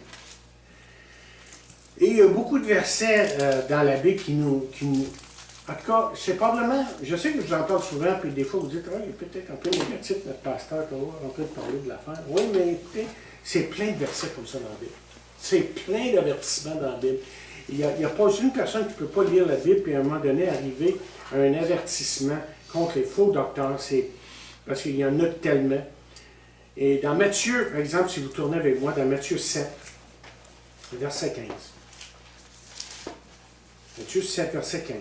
Et il y a beaucoup de versets dans la Bible qui nous... En tout cas, c'est probablement... Je sais que je vous entends souvent, puis des fois vous dites, il est peut-être un peu négatif, notre pasteur, en train de parler de l'affaire. Oui, mais écoutez, c'est plein de versets comme ça dans la Bible. C'est plein d'avertissements dans la Bible. Il n'y a pas une personne qui ne peut pas lire la Bible et à un moment donné arriver à un avertissement contre les faux docteurs. C'est parce qu'il y en a tellement. Et dans Matthieu, par exemple, si vous tournez avec moi, dans Matthieu 7, verset 15. Matthieu 7, verset 15.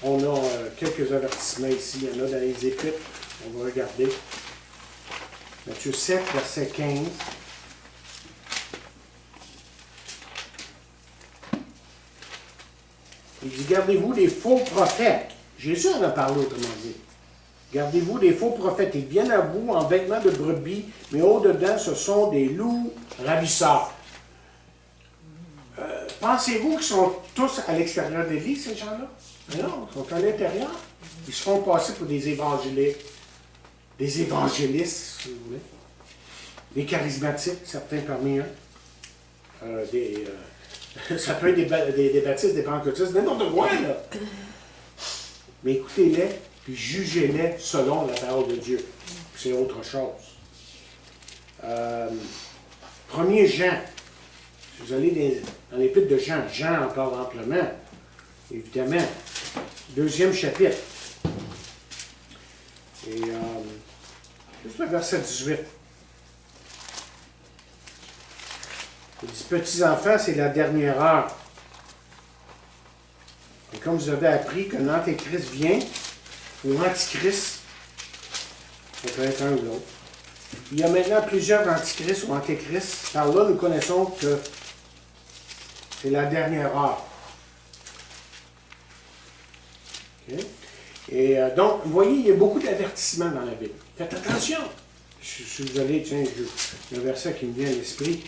On a quelques avertissements ici. Il y en a dans les Épîtres. On va regarder. Matthieu 7, verset 15. Il dit, gardez-vous des faux prophètes. Jésus en a parlé autrement dit. Gardez-vous des faux prophètes. Ils viennent à vous en vêtements de brebis, mais au-dedans, ce sont des loups ravisseurs. Pensez-vous qu'ils sont tous à l'extérieur de l'Église, ces gens-là? Non, ils sont à l'intérieur. Ils se font passer pour des évangélistes. Des évangélistes, si vous voulez. Des charismatiques, certains parmi eux. Ça peut être des baptistes, des pentecôtistes, n'importe quoi, là. Mais écoutez-les, puis jugez-les selon la parole de Dieu. C'est autre chose. 1er Jean. Si vous allez dans l'épître de Jean, Jean en parle amplement, évidemment. 2e chapitre. Et juste le verset 18. Il dit, petits enfants, c'est la dernière heure. Et comme vous avez appris que l'Antéchrist vient, ou l'Antichrist, ça peut être un ou l'autre. Il y a maintenant plusieurs Antichrists ou Antéchrists. Par là, nous connaissons que c'est la dernière heure. Okay? Et donc, vous voyez, il y a beaucoup d'avertissements dans la Bible. Faites attention. Si vous allez, tiens, il y a un verset qui me vient à l'esprit.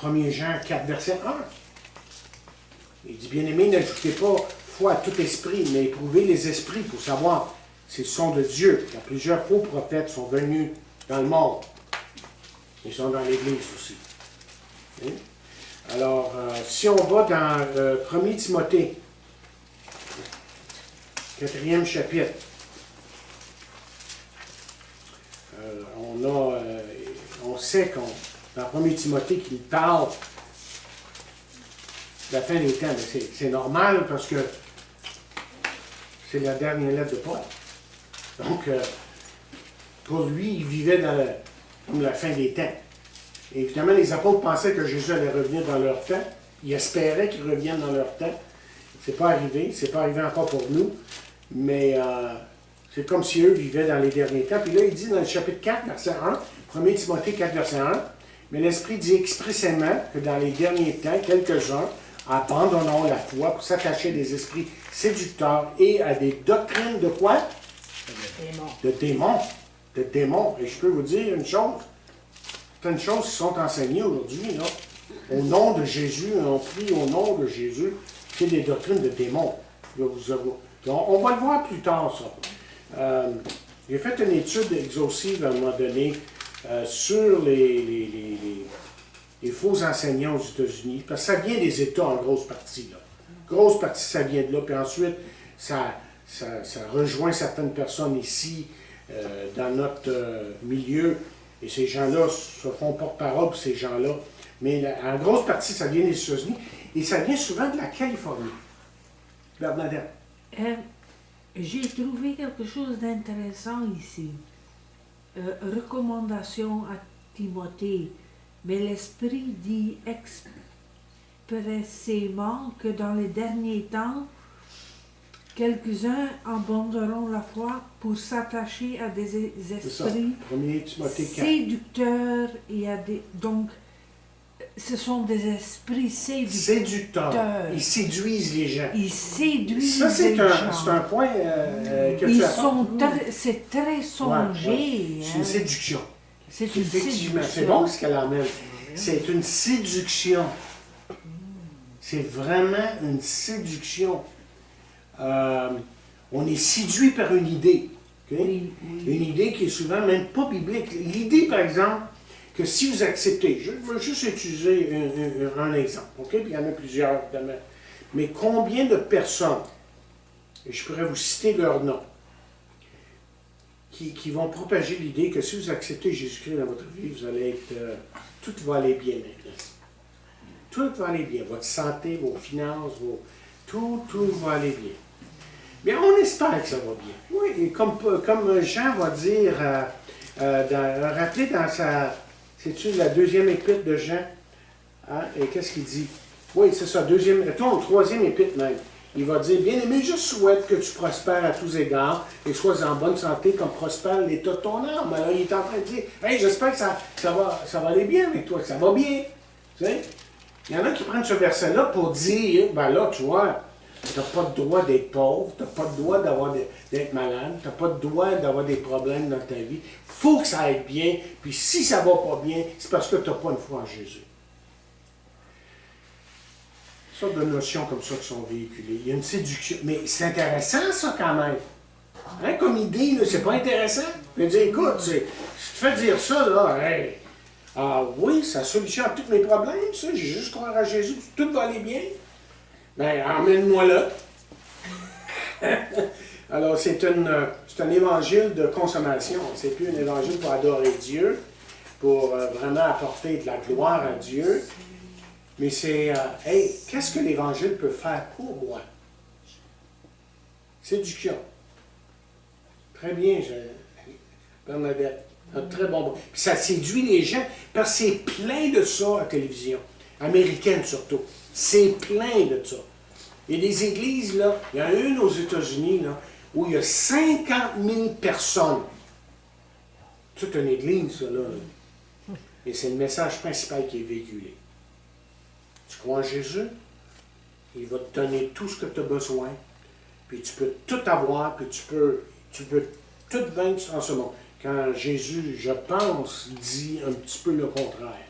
1er Jean 4, verset 1. Il dit, bien-aimés, n'ajoutez pas foi à tout esprit, mais éprouvez les esprits pour savoir s'ils sont de Dieu. Car plusieurs faux prophètes sont venus dans le monde. Ils sont dans l'Église aussi. Okay? Alors, si on va dans 1 Timothée, 4e chapitre, on sait dans 1 Timothée qu'il parle de la fin des temps. C'est normal parce que c'est la dernière lettre de Paul. Donc, pour lui, il vivait dans la fin des temps. Et évidemment, les apôtres pensaient que Jésus allait revenir dans leur temps. Ils espéraient qu'il revienne dans leur temps. Ce n'est pas arrivé. Ce n'est pas arrivé encore pour nous. Mais c'est comme si eux vivaient dans les derniers temps. Puis là, il dit dans le chapitre 4, verset 1, 1 Timothée 4, verset 1, mais l'Esprit dit expressément que dans les derniers temps, quelques-uns abandonnons la foi pour s'attacher à des esprits séducteurs et à des doctrines de quoi? De démons. De démons. Et je peux vous dire une chose. Certaines choses qui sont enseignées aujourd'hui, là, au nom de Jésus, on prie au nom de Jésus, c'est des doctrines de démons. On va le voir plus tard, ça. J'ai fait une étude exhaustive à un moment donné sur les faux enseignants aux États-Unis, parce que ça vient des États en grosse partie. Là. Grosse partie, ça vient de là, puis ensuite, ça rejoint certaines personnes ici, dans notre milieu, et ces gens-là se font porte-parole pour ces gens-là. Mais en grosse partie, ça vient des États-Unis, et ça vient souvent de la Californie. Bernadette.
J'ai trouvé quelque chose d'intéressant ici. Recommandation à Timothée. Mais l'Esprit dit expressément que dans les derniers temps, quelques-uns abandonneront la foi pour s'attacher à des esprits
1 Timothée 4.
séducteurs et à des... Donc, ce sont des esprits séducteurs.
Ils séduisent les gens.
Ils séduisent
Ça, c'est
les gens.
un point que
Ils
tu
sont
apportes.
c'est très songé.
Ouais. C'est une
hein.
séduction.
C'est une
Effectivement, c'est
séduction.
bon ce qu'elle amène. C'est une séduction. C'est vraiment une séduction. On est séduit par une idée. Ok?
Oui, oui.
Une idée qui est souvent même pas biblique. L'idée, par exemple, que si vous acceptez, je veux juste utiliser un exemple, ok? Puis il y en a plusieurs, évidemment. Mais combien de personnes, et je pourrais vous citer leur nom, qui vont propager l'idée que si vous acceptez Jésus-Christ dans votre vie, vous allez être... tout va aller bien maintenant. Tout va aller bien. Votre santé, vos finances, tout va aller bien. Bien, on espère que ça va bien. Oui, et comme Jean va dire, rappelez dans sa... C'est-tu la deuxième épître de Jean? Hein? Et qu'est-ce qu'il dit? Oui, c'est ça, troisième épître même. Il va dire, bien-aimé, je souhaite que tu prospères à tous égards et sois en bonne santé comme prospère l'état de ton âme. Alors, il est en train de dire, hey, j'espère que ça va aller bien avec toi, que ça va bien. Tu sais? Il y en a qui prennent ce verset-là pour dire, ben là, tu vois, tu n'as pas le droit d'être pauvre, tu n'as pas le droit d'être malade, tu n'as pas le droit d'avoir des problèmes dans ta vie. Il faut que ça aille bien, puis si ça ne va pas bien, c'est parce que tu n'as pas une foi en Jésus. Sortes de notions comme ça qui sont véhiculées. Il y a une séduction. Mais c'est intéressant, ça, quand même. Hein, comme idée, là, c'est pas intéressant. Je veux dire, écoute, si tu te fais dire ça, là, hey, ah oui, ça solutionne tous mes problèmes, ça. J'ai juste croire à Jésus, tout va aller bien. Ben, emmène-moi là. Alors, c'est un évangile de consommation. C'est plus un évangile pour adorer Dieu, pour vraiment apporter de la gloire à Dieu. Mais c'est, hey, qu'est-ce que l'Évangile peut faire pour moi? Séduction. Très bien, Bernadette. Un très bon mot. Puis ça séduit les gens, parce que c'est plein de ça à la télévision. Américaine surtout. C'est plein de ça. Il y a des églises, là, il y en a une aux États-Unis, là, où il y a 50 000 personnes. C'est une église, ça, là. Et c'est le message principal qui est véhiculé. Tu crois en Jésus, il va te donner tout ce que tu as besoin, puis tu peux tout avoir, puis tu peux tout vaincre en ce monde. Quand Jésus, je pense, dit un petit peu le contraire.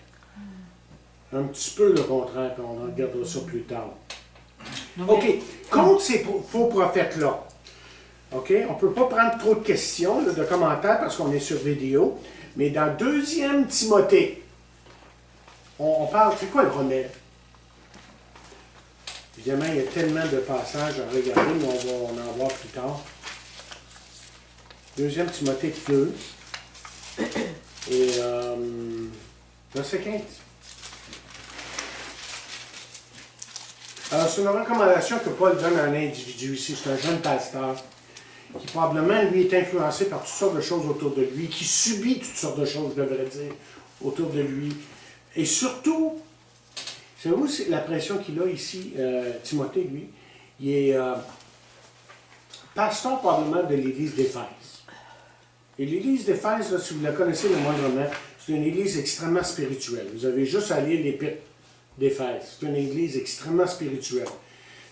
Un petit peu le contraire, puis on regardera ça plus tard. OK, contre ces faux prophètes-là, OK, on ne peut pas prendre trop de questions, là, de commentaires, parce qu'on est sur vidéo, mais dans 2 Timothée, on parle, c'est quoi le remède? Évidemment, il y a tellement de passages à regarder, mais on va en voir plus tard. 2 Timothée 2, et verset 15. Alors, c'est une recommandation que Paul donne à un individu ici. C'est un jeune pasteur qui probablement, lui, est influencé par toutes sortes de choses autour de lui, qui subit toutes sortes de choses, je devrais dire, autour de lui. Et surtout, savez-vous la pression qu'il a ici, Timothée, lui? Il est pasteur probablement de l'église d'Éphèse. Et l'église d'Éphèse, là, si vous la connaissez le moindrement, c'est une église extrêmement spirituelle. Vous avez juste à lire l'épître d'Éphèse. C'est une église extrêmement spirituelle.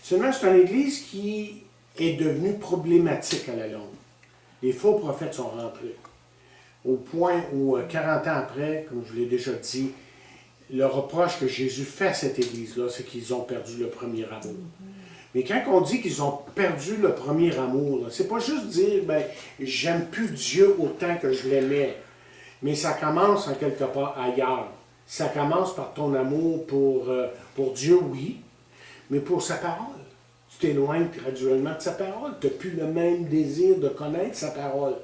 Seulement, c'est une église qui est devenue problématique à la longue. Les faux prophètes sont rentrés. Au point où, 40 ans après, comme je vous l'ai déjà dit, le reproche que Jésus fait à cette église-là, c'est qu'ils ont perdu le premier amour. Mais quand on dit qu'ils ont perdu le premier amour, c'est pas juste dire, ben, j'aime plus Dieu autant que je l'aimais. Mais ça commence en quelque part ailleurs. Ça commence par ton amour pour Dieu, oui, mais pour sa parole. Tu t'éloignes graduellement de sa parole. Tu n'as plus le même désir de connaître sa parole.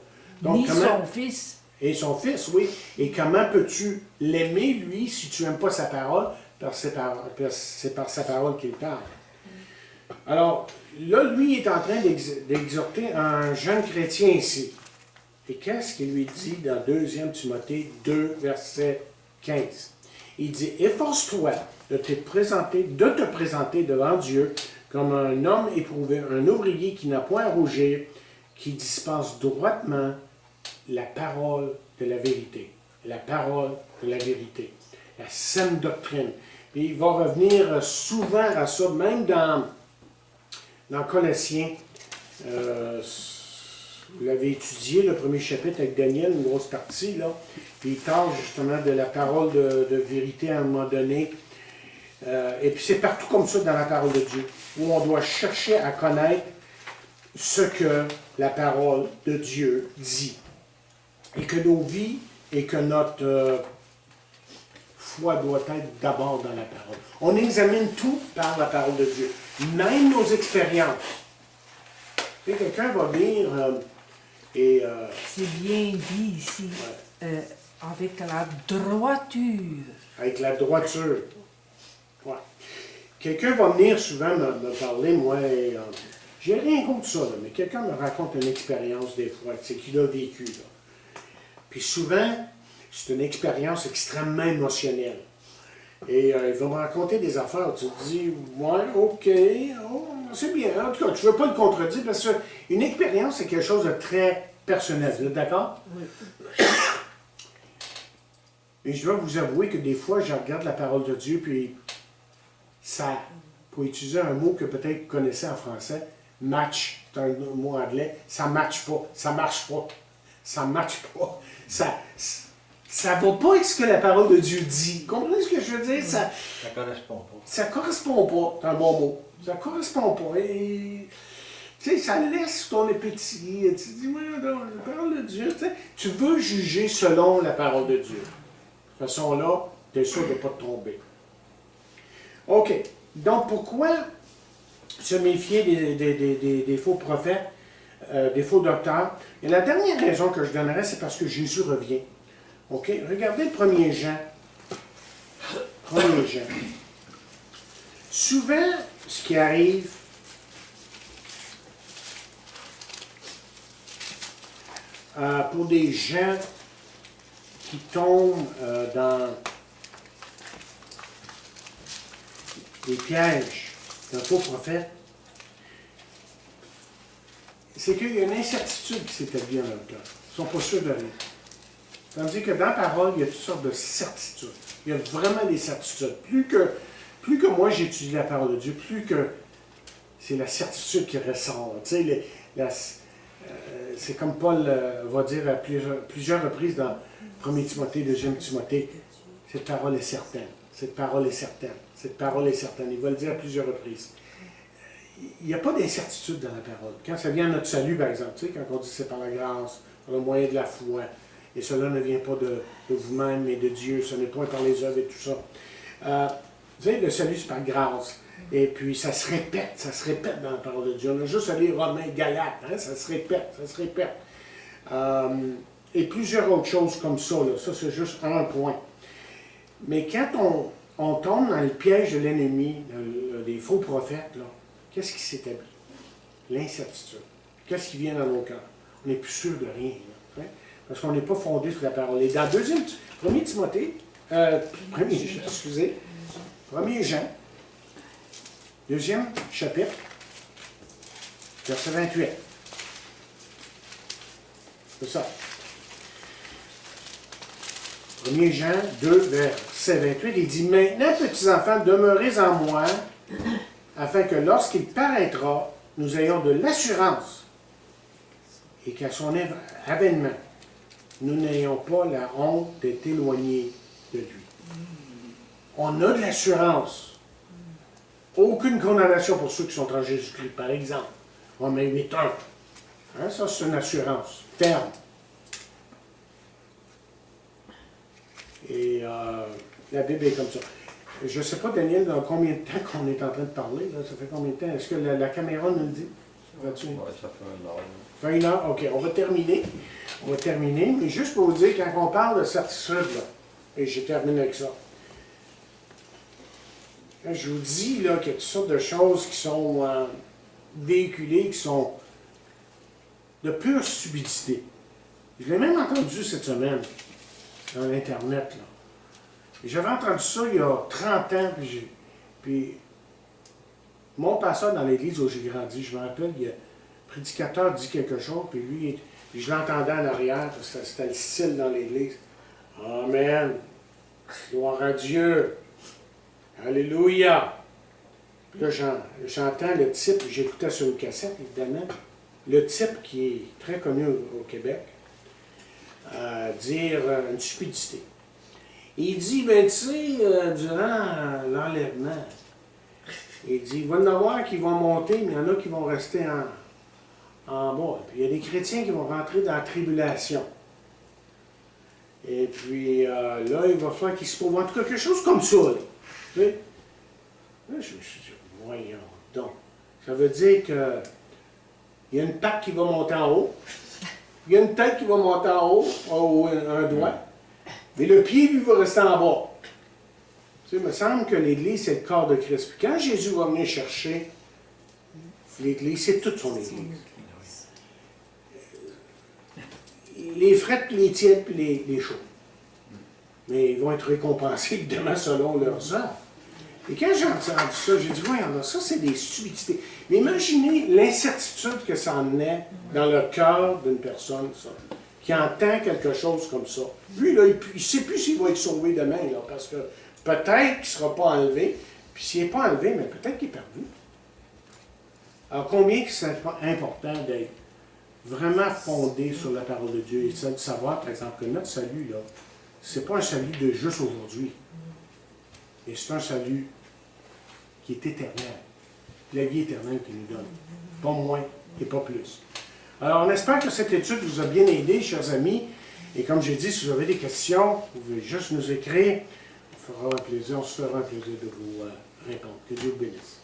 Donc,
Ni son fils.
Et son fils, oui. Et comment peux-tu l'aimer, lui, si tu n'aimes pas sa parole? C'est par sa parole qu'il parle. Alors, là, lui, il est en train d'exhorter un jeune chrétien ici. Et qu'est-ce qu'il lui dit dans 2 Timothée 2, verset 15? Il dit, « Efforce-toi de te présenter devant Dieu comme un homme éprouvé, un ouvrier qui n'a point à rougir, qui dispense droitement la parole de la vérité. » La parole de la vérité. La saine doctrine. Et il va revenir souvent à ça, même dans Colossiens. Vous l'avez étudié, le premier chapitre avec Daniel, une grosse partie, là. Puis il parle justement de la parole de vérité à un moment donné. Et puis c'est partout comme ça dans la parole de Dieu, où on doit chercher à connaître ce que la parole de Dieu dit. Et que nos vies et que notre foi doit être d'abord dans la parole. On examine tout par la parole de Dieu, même nos expériences. Tu sais, quelqu'un va venir
C'est bien dit ici, avec la droiture.
avec la droiture. Ouais. Quelqu'un va venir souvent me parler, moi, j'ai rien contre ça, là, mais quelqu'un me raconte une expérience des fois, c'est qu'il a vécu. Là. Puis souvent, c'est une expérience extrêmement émotionnelle. Et il va me raconter des affaires où tu te dis, ouais, ok, oh, c'est bien. En tout cas, tu ne veux pas le contredire parce qu'une expérience, c'est quelque chose de très personnel. Vous êtes d'accord?
Oui.
Et je dois vous avouer que des fois, je regarde la parole de Dieu, puis ça, pour utiliser un mot que peut-être vous connaissez en français, match, c'est un mot anglais, ça ne matche pas, ça ne marche pas, ça ne matche pas, ça va pas avec ce que la parole de Dieu dit. Vous comprenez ce que je veux dire?
Ça correspond pas.
Ça correspond pas, c'est un bon mot. Ça correspond pas. Et, tu sais, ça laisse ton appétit. Tu te dis, la parole de Dieu, tu veux juger selon la parole de Dieu. De cette façon-là, tu es sûr de ne pas te tromper. OK. Donc, pourquoi se méfier des faux prophètes, des faux docteurs? Et la dernière raison que je donnerais, c'est parce que Jésus revient. OK? Regardez le 1er Jean. 1er Jean. Souvent, ce qui arrive, pour des gens qui tombent dans les pièges d'un faux prophète, c'est qu'il y a une incertitude qui s'établit en leur cœur. Ils ne sont pas sûrs de rien. Tandis que dans la parole, il y a toutes sortes de certitudes. Il y a vraiment des certitudes. Plus que moi j'étudie la parole de Dieu, plus que c'est la certitude qui ressort. Tu sais, c'est comme Paul va dire à plusieurs reprises dans 1 Timothée, 2 Timothée, cette parole est certaine, cette parole est certaine, cette parole est certaine. Il va le dire à plusieurs reprises. Il n'y a pas d'incertitude dans la parole. Quand ça vient à notre salut, par exemple, tu sais, quand on dit c'est par la grâce, par le moyen de la foi, et cela ne vient pas de vous-même, mais de Dieu, ce n'est pas par les œuvres et tout ça. Vous savez, le salut, c'est par grâce. Et puis, ça se répète dans la parole de Dieu. On a juste à lire Romains, Galates, hein, ça se répète. Et plusieurs autres choses comme ça, là. Ça, c'est juste un point. Mais quand on tombe dans le piège de l'ennemi, des faux prophètes, là, qu'est-ce qui s'établit? L'incertitude. Qu'est-ce qui vient dans nos cœurs? On n'est plus sûr de rien, là, hein? Parce qu'on n'est pas fondé sur la parole. Et dans 1 Timothée, 1er Jean, 2e chapitre, verset 28. C'est ça. 1er Jean 2, verset verset 28, il dit, « Maintenant, petits-enfants, demeurez en moi, afin que lorsqu'il paraîtra, nous ayons de l'assurance et qu'à son avènement, nous n'ayons pas la honte d'être éloignés de lui. » On a de l'assurance. Aucune condamnation pour ceux qui sont en Jésus-Christ, par exemple. Romains 8.1. Hein, ça, c'est une assurance ferme. Et la Bible est comme ça. Je ne sais pas, Daniel, dans combien de temps qu'on est en train de parler. Là? Ça fait combien de temps? Est-ce que la caméra nous le dit?
Ouais, ça fait un heure.
Ça fait une heure? OK, on va terminer. On va terminer. Mais juste pour vous dire, quand on parle de certitude, là, et je termine avec ça. Quand je vous dis là, qu'il y a toutes sortes de choses qui sont véhiculées, qui sont de pure stupidité. Je l'ai même entendu cette semaine dans l'Internet. Là. J'avais entendu ça il y a 30 ans, puis mon pasteur dans l'église où j'ai grandi, je me rappelle, le prédicateur dit quelque chose, puis lui, je l'entendais en arrière, parce que c'était le style dans l'église. Amen. Gloire à Dieu. Alléluia. Puis là, j'entends le type, j'écoutais sur une cassette, évidemment, le type qui est très connu au Québec, dire une stupidité. Il dit, ben tu sais, durant l'enlèvement, il dit, il va y en avoir qui vont monter, mais il y en a qui vont rester en bas. Puis il y a des chrétiens qui vont rentrer dans la tribulation. Et puis là, il va falloir qu'ils se trouvent en tout cas quelque chose comme ça. Là. Tu sais? Là, je me suis dit, voyons donc. Ça veut dire que il y a une patte qui va monter en haut, il y a une tête qui va monter en haut, un doigt, mais le pied, lui, va rester en bas. Tu sais, il me semble que l'Église, c'est le corps de Christ. Puis quand Jésus va venir chercher l'Église, c'est toute son Église. Les frettes, les tièdes, puis les chauds. Mais ils vont être récompensés, évidemment, selon leurs œuvres. Et quand j'ai entendu ça, j'ai dit, voyons, ça, c'est des stupidités. Mais imaginez l'incertitude que ça en est dans le cœur d'une personne, ça, qui entend quelque chose comme ça. Lui, là, il ne sait plus s'il va être sauvé demain, là, parce que peut-être qu'il ne sera pas enlevé, puis s'il n'est pas enlevé, mais peut-être qu'il est perdu. Alors, combien c'est important d'être vraiment fondé sur la parole de Dieu et de savoir, par exemple, que notre salut, là, c'est pas un salut de juste aujourd'hui, mais c'est un salut qui est éternel. La vie éternelle qu'il nous donne. Pas moins et pas plus. Alors, on espère que cette étude vous a bien aidé, chers amis. Et comme j'ai dit, si vous avez des questions, vous pouvez juste nous écrire. On se fera un plaisir de vous répondre. Que Dieu vous bénisse.